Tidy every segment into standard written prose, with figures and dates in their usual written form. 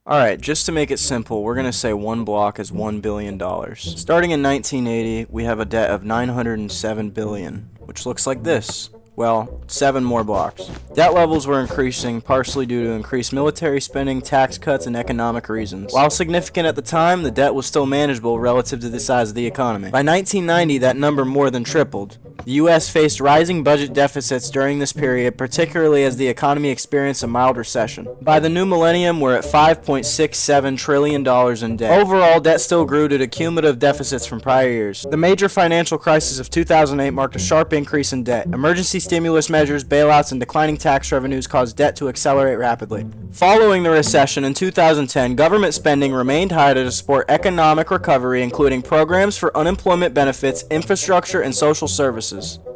Alright, just to make it simple, we're going to say one block is $1 billion. Starting in 1980, we have a debt of $907 billion, which looks like this. Well, 7 more blocks. Debt levels were increasing, partially due to increased military spending, tax cuts, and economic reasons. While significant at the time, the debt was still manageable relative to the size of the economy. By 1990, that number more than tripled. The U.S. faced rising budget deficits during this period, particularly as the economy experienced a mild recession. By the new millennium, we're at $5.67 trillion in debt. Overall, debt still grew due to cumulative deficits from prior years. The major financial crisis of 2008 marked a sharp increase in debt. Emergency stimulus measures, bailouts, and declining tax revenues caused debt to accelerate rapidly. Following the recession in 2010, government spending remained high to support economic recovery, including programs for unemployment benefits, infrastructure, and social services.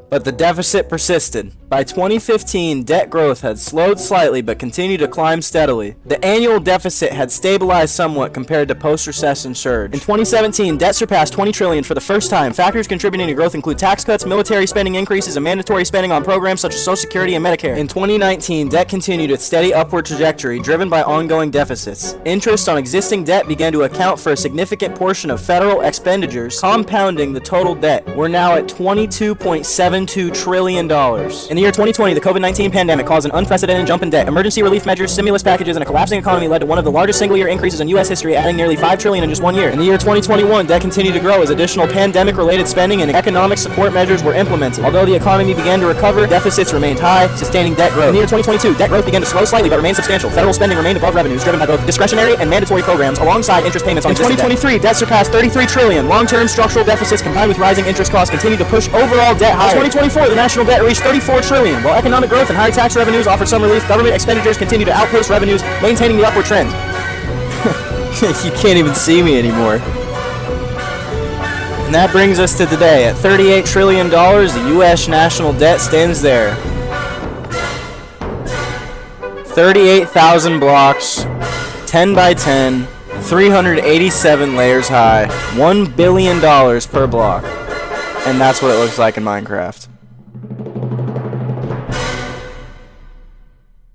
But the deficit persisted. By 2015, debt growth had slowed slightly but continued to climb steadily. The annual deficit had stabilized somewhat compared to post-recession surge. In 2017, debt surpassed $20 trillion for the first time. Factors contributing to growth include tax cuts, military spending increases, and mandatory spending on programs such as Social Security and Medicare. In 2019, debt continued its steady upward trajectory, driven by ongoing deficits. Interest on existing debt began to account for a significant portion of federal expenditures, compounding the total debt. We're now at $22.72 trillion. In the year 2020, the COVID-19 pandemic caused an unprecedented jump in debt. Emergency relief measures, stimulus packages, and a collapsing economy led to one of the largest single-year increases in U.S. history, adding nearly $5 trillion in just 1 year. In the year 2021, debt continued to grow as additional pandemic-related spending and economic support measures were implemented. Although the economy began to recover, deficits remained high, sustaining debt growth. In the year 2022, debt growth began to slow slightly but remained substantial. Federal spending remained above revenues, driven by both discretionary and mandatory programs, alongside interest payments on existing debt. In 2023, debt surpassed $33 trillion. Long-term structural deficits combined with rising interest costs continued to push overall debt higher. In 2024, the national debt reached $34 trillion. While economic growth and high tax revenues offered some relief, government expenditures continue to outpace revenues, maintaining the upward trend. You can't even see me anymore. And that brings us to today. At $38 trillion, the U.S. national debt stands there. 38,000 blocks, 10 by 10, 387 layers high, $1 billion per block. And that's what it looks like in Minecraft.